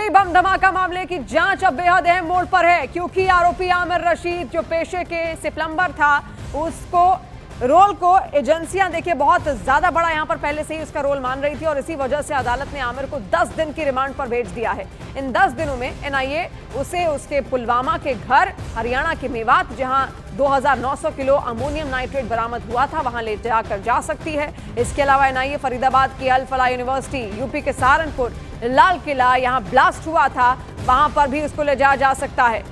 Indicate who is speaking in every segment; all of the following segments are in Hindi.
Speaker 1: दिल्ली बम धमाका मामले की जांच अब बेहद अहम मोड़ पर है, क्योंकि आरोपी आमिर रशीद जो पेशे से प्लम्बर था, उसको रोल को एजेंसियां देखिए बहुत ज्यादा बड़ा यहां पर पहले से ही उसका रोल मान रही थी और इसी वजह से अदालत ने आमिर को 10 दिन की रिमांड पर भेज दिया है। इन 10 दिनों में एनआईए उसे उसके पुलवामा के घर हरियाणा के मेवात, जहां 2900 किलो अमोनियम नाइट्रेट बरामद हुआ था, वहां ले जाकर जा सकती है। इसके अलावा एनआईए फरीदाबाद की अल फलाह यूनिवर्सिटी, यूपी के सहारनपुर, लाल किला, यहां ब्लास्ट हुआ था, वहां पर भी उसको ले जा सकता है।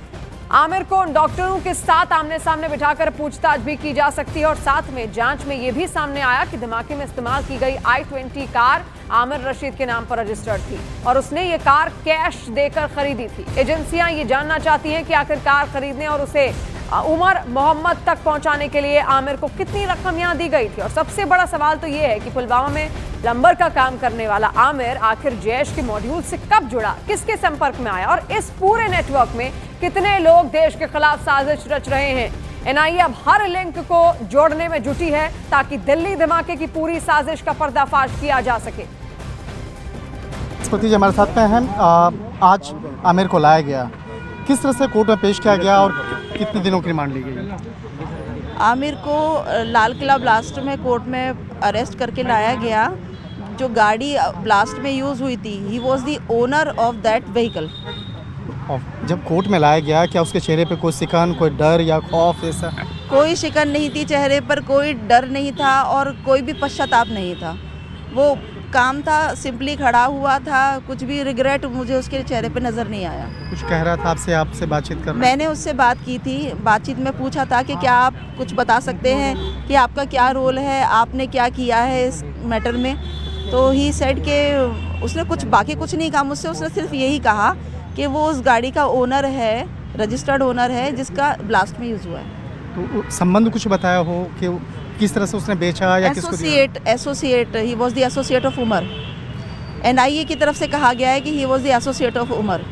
Speaker 1: आमिर को उन डॉक्टरों के साथ आमने सामने बिठाकर पूछताछ भी की जा सकती है और साथ में जांच में यह भी सामने आया कि धमाके में इस्तेमाल की गई i20 कार आमिर रशीद के नाम पर रजिस्टर्ड थी और उसने ये कार कैश देकर खरीदी थी। एजेंसियां ये जानना चाहती हैं कि आखिर कार खरीदने और उसे उमर मोहम्मद तक पहुंचाने के लिए आमिर को कितनी रकम यहां दी गई थी। और सबसे बड़ा सवाल तो यह है कि पुलवामा में प्लम्बर का काम करने वाला आमिर आखिर जैश के मॉड्यूल से कब जुड़ा, किसके संपर्क में आया और इस पूरे नेटवर्क में कितने लोग देश के खिलाफ साजिश रच रहे हैं। एनआईए अब हर लिंक को जोड़ने में जुटी है ताकि दिल्ली धमाके की पूरी साजिश का पर्दाफाश किया जा सके।
Speaker 2: स्मृति जी हमारे साथ में हैं। आज आमिर को लाया गया, किस तरह से कोर्ट में पेश किया गया और कितने दिनों की रिमांड ली गई?
Speaker 3: आमिर को लाल किला ब्लास्ट में कोर्ट में अरेस्ट करके लाया गया। जो गाड़ी ब्लास्ट में यूज़ हुई थी, he was the owner of that vehicle.
Speaker 2: जब कोर्ट में लाया गया, क्या उसके चेहरे पे कोई शिकन, कोई डर या खौफ ऐसा?
Speaker 3: कोई शिकन नहीं थी चेहरे पर, कोई डर नहीं था और कोई भी पश्चाताप नहीं था। वो काम था, सिंपली खड़ा हुआ था, कुछ भी रिग्रेट मुझे उसके चेहरे पे नज़र नहीं आया।
Speaker 2: कुछ कह रहा था आपसे बातचीत कर?
Speaker 3: मैंने उससे बात की थी, बातचीत में पूछा था कि क्या आप कुछ बता सकते हैं कि आपका क्या रोल है, आपने क्या किया है इस मैटर में। तो ही सेड के उसने बाकी कुछ नहीं कहा मुझसे, उसने सिर्फ यही कहा कि वो उस गाड़ी का ओनर है, रजिस्टर्ड ओनर है, जिसका ब्लास्ट में यूज़ हुआ है।
Speaker 2: तो संबंध कुछ बताया हो कि किस तरह से उसने बेचा या किसको दिया?
Speaker 3: Associate, he was the associate of Umar. NIA की तरफ से कहा गया है कि he was the associate of Umar.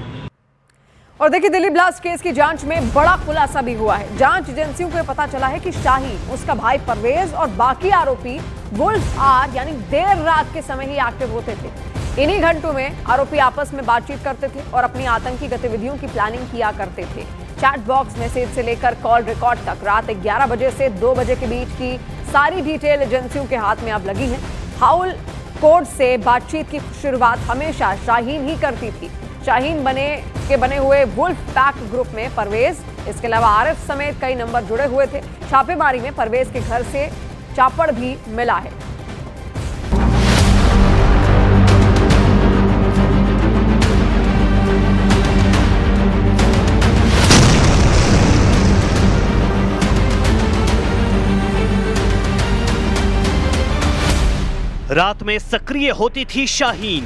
Speaker 1: और देखिए, दिल्ली ब्लास्ट केस की जांच में बड़ा खुलासा भी हुआ है। जांच एजेंसियों को पता चला है कि शाहीन, उसका भाई परवेज और बाकी आरोपी वुल्फ आर यानी देर रात के समय ही एक्टिव होते थे। इन्हीं घंटों में आरोपी आपस में बातचीत करते थे और अपनी आतंकी गतिविधियों की प्लानिंग किया करते थे। चैट बॉक्स मैसेज से लेकर कॉल रिकॉर्ड तक रात 11 बजे से 2 बजे के बीच की सारी डिटेल एजेंसियों के हाथ में अब लगी है। हाउल कोड से बातचीत की शुरुआत हमेशा शाहीन ही करती थी। शाहीन बने हुए वुल्फ पैक ग्रुप में परवेज, इसके अलावा आरिफ समेत कई नंबर जुड़े हुए थे। छापेमारी में परवेज के घर से चापड़ भी मिला है।
Speaker 4: रात में सक्रिय होती थी शाहीन।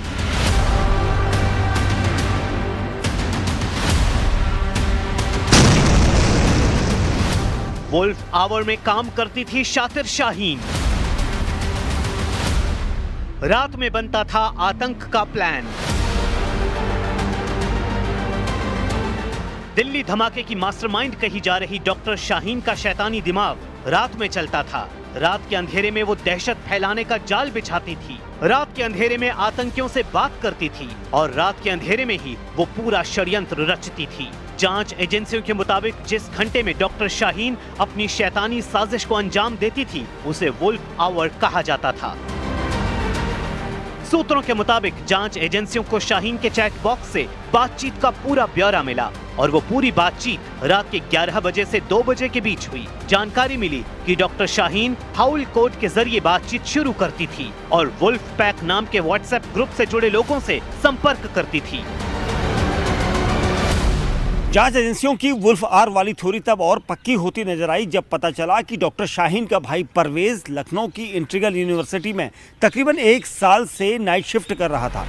Speaker 4: वुल्फ आवर में काम करती थी शातिर शाहीन। रात में बनता था आतंक का प्लान। दिल्ली धमाके की मास्टरमाइंड कही जा रही डॉक्टर शाहीन का शैतानी दिमाग रात में चलता था। रात के अंधेरे में वो दहशत फैलाने का जाल बिछाती थी। रात के अंधेरे में आतंकियों से बात करती थी और रात के अंधेरे में ही वो पूरा षड्यंत्र रचती थी। जांच एजेंसियों के मुताबिक जिस घंटे में डॉक्टर शाहीन अपनी शैतानी साजिश को अंजाम देती थी, उसे वुल्फ आवर कहा जाता था। सूत्रों के मुताबिक जांच एजेंसियों को शाहीन के चैट बॉक्स से बातचीत का पूरा ब्यौरा मिला और वो पूरी बातचीत रात के 11 बजे से 2 बजे के बीच हुई। जानकारी मिली कि डॉक्टर शाहीन हाउल कोड के जरिए बातचीत शुरू करती थी और वुल्फ पैक नाम के व्हाट्सएप ग्रुप से जुड़े लोगों से संपर्क करती थी।
Speaker 5: जांच एजेंसियों की वुल्फ आर वाली थ्योरी तब और पक्की होती नजर आई जब पता चला कि डॉक्टर शाहीन का भाई परवेज लखनऊ की इंटीग्रल यूनिवर्सिटी में तकरीबन 1 साल से नाइट शिफ्ट कर रहा था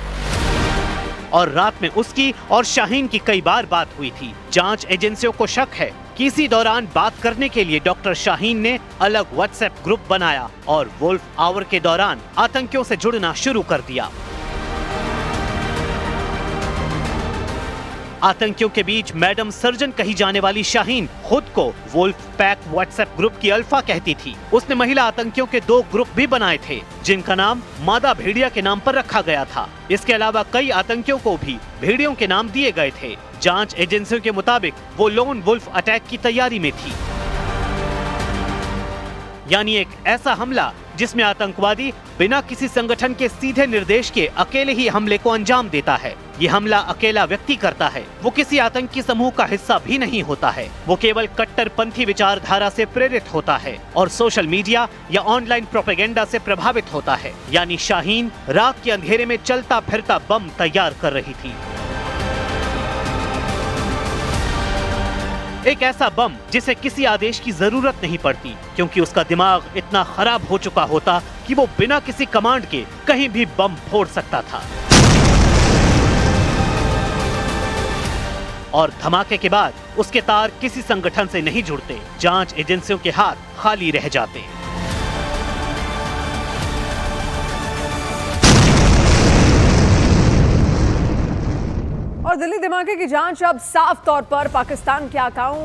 Speaker 4: और रात में उसकी और शाहीन की कई बार बात हुई थी। जांच एजेंसियों को शक है कि इसी दौरान बात करने के लिए डॉक्टर शाहीन ने अलग व्हाट्सएप ग्रुप बनाया और वुल्फ आवर के दौरान आतंकियों से जुड़ना शुरू कर दिया। आतंकियों के बीच मैडम सर्जन कही जाने वाली शाहीन खुद को वुल्फ पैक व्हाट्सएप ग्रुप की अल्फा कहती थी। उसने महिला आतंकियों के 2 ग्रुप भी बनाए थे, जिनका नाम मादा भेड़िया के नाम पर रखा गया था। इसके अलावा कई आतंकियों को भी भेड़ियों के नाम दिए गए थे। जांच एजेंसियों के मुताबिक वो लोन वुल्फ अटैक की तैयारी में थी, यानी एक ऐसा हमला जिसमें आतंकवादी बिना किसी संगठन के सीधे निर्देश के अकेले ही हमले को अंजाम देता है। ये हमला अकेला व्यक्ति करता है, वो किसी आतंकी समूह का हिस्सा भी नहीं होता है। वो केवल कट्टरपंथी विचारधारा से प्रेरित होता है और सोशल मीडिया या ऑनलाइन प्रोपेगेंडा से प्रभावित होता है। यानी शाहीन रात के अंधेरे में चलता फिरता बम तैयार कर रही थी, एक ऐसा बम जिसे किसी आदेश की जरूरत नहीं पड़ती, क्योंकि उसका दिमाग इतना खराब हो चुका होता कि वो बिना किसी कमांड के कहीं भी बम फोड़ सकता था। और धमाके के बाद उसके तार किसी संगठन से नहीं जुड़ते, जांच एजेंसियों के हाथ खाली रह जाते।
Speaker 1: और दिल्ली धमाके की जांच अब साफ तौर पर पाकिस्तान के आकाओं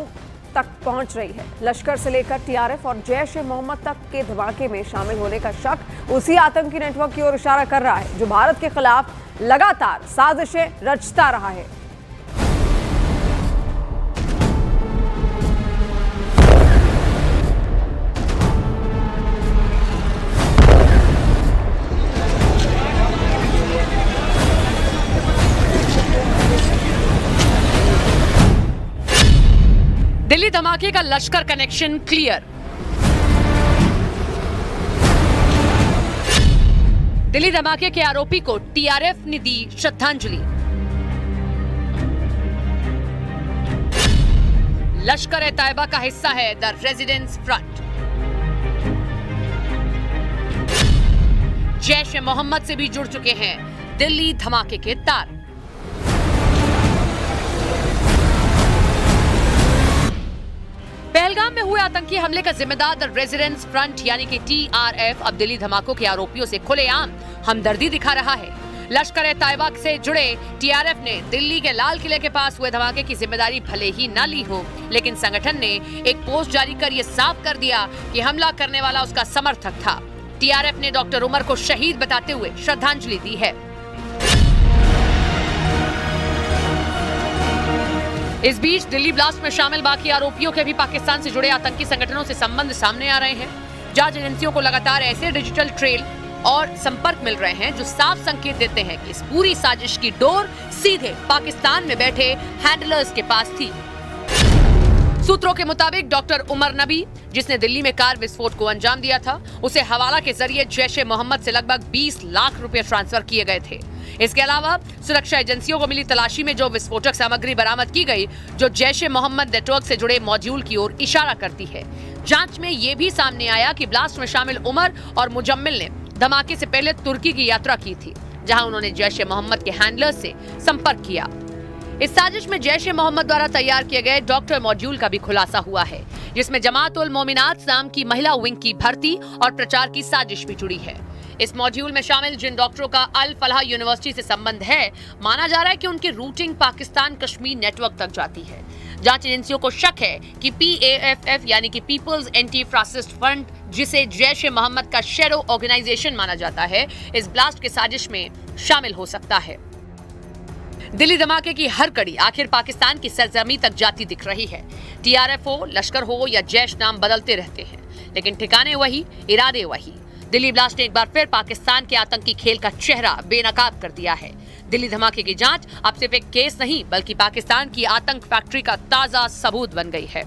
Speaker 1: तक पहुंच रही है। लश्कर से लेकर टीआरएफ और जैश ए मोहम्मद तक के धमाके में शामिल होने का शक उसी आतंकी नेटवर्क की ओर इशारा कर रहा है, जो भारत के खिलाफ लगातार साजिशें रचता रहा है।
Speaker 6: दिल्ली धमाके का लश्कर कनेक्शन क्लियर। दिल्ली धमाके के आरोपी को टीआरएफ ने दी श्रद्धांजलि। लश्कर ए तैयबा का हिस्सा है द रेजिडेंस फ्रंट। जैश ए मोहम्मद से भी जुड़ चुके हैं दिल्ली धमाके के तार। पहलगाम में हुए आतंकी हमले का जिम्मेदार द रेजिडेंस फ्रंट यानी कि टीआरएफ अब दिल्ली धमाकों के आरोपियों से खुलेआम हमदर्दी दिखा रहा है। लश्कर ए तैयबा से जुड़े टीआरएफ ने दिल्ली के लाल किले के पास हुए धमाके की जिम्मेदारी भले ही न ली हो, लेकिन संगठन ने एक पोस्ट जारी कर यह साफ कर दिया कि हमला करने वाला उसका समर्थक था। टीआरएफ ने डॉक्टर उमर को शहीद बताते हुए श्रद्धांजलि दी है। इस बीच दिल्ली ब्लास्ट में शामिल बाकी आरोपियों के भी पाकिस्तान से जुड़े आतंकी संगठनों से संबंध सामने आ रहे हैं। जांच एजेंसियों को लगातार ऐसे डिजिटल ट्रेल और संपर्क मिल रहे हैं जो साफ संकेत देते हैं कि इस पूरी साजिश की डोर सीधे पाकिस्तान में बैठे हैंडलर्स के पास थी। सूत्रों के मुताबिक डॉक्टर उमर नबी, जिसने दिल्ली में कार विस्फोट को अंजाम दिया था, उसे हवाला के जरिए जैश ए मोहम्मद से लगभग 20 लाख रुपए ट्रांसफर किए गए थे। इसके अलावा सुरक्षा एजेंसियों को मिली तलाशी में जो विस्फोटक सामग्री बरामद की गई, जो जैश ए मोहम्मद नेटवर्क से जुड़े मॉड्यूल की ओर इशारा करती है। जांच में यह भी सामने आया कि ब्लास्ट में शामिल उमर और मुजम्मिल ने धमाके से पहले तुर्की की यात्रा की थी, जहां उन्होंने जैश ए मोहम्मद के हैंडलर्स से संपर्क किया। इस साजिश में जैश ए मोहम्मद द्वारा तैयार किए गए डॉक्टर मॉड्यूल का भी खुलासा हुआ है, जिसमें जमात उल मोमिनात नाम की महिला विंग की भर्ती और प्रचार की साजिश भी जुड़ी है। इस मॉड्यूल में शामिल जिन डॉक्टरों का अल फलाह यूनिवर्सिटी से संबंध है, माना जा रहा है कि उनकी रूटिंग पाकिस्तान कश्मीर नेटवर्क तक जाती है। जांच एजेंसियों को शक है कि PAFF यानी कि पीपल्स एंटी फासिस्ट फ्रंट, जिसे जैश ए मोहम्मद का शैडो ऑर्गेनाइजेशन माना जाता है, इस ब्लास्ट के साजिश में शामिल हो सकता है। दिल्ली धमाके की हर कड़ी आखिर पाकिस्तान की सरजमी तक जाती दिख रही है। टीआरएफ हो, लश्कर हो या जैश, नाम बदलते रहते हैं, लेकिन ठिकाने वही, इरादे वही। दिल्ली ब्लास्ट ने एक बार फिर पाकिस्तान के आतंकी खेल का चेहरा बेनकाब कर दिया है। दिल्ली धमाके की जांच अब सिर्फ एक केस नहीं, बल्कि पाकिस्तान की आतंक फैक्ट्री का ताजा सबूत बन गई है।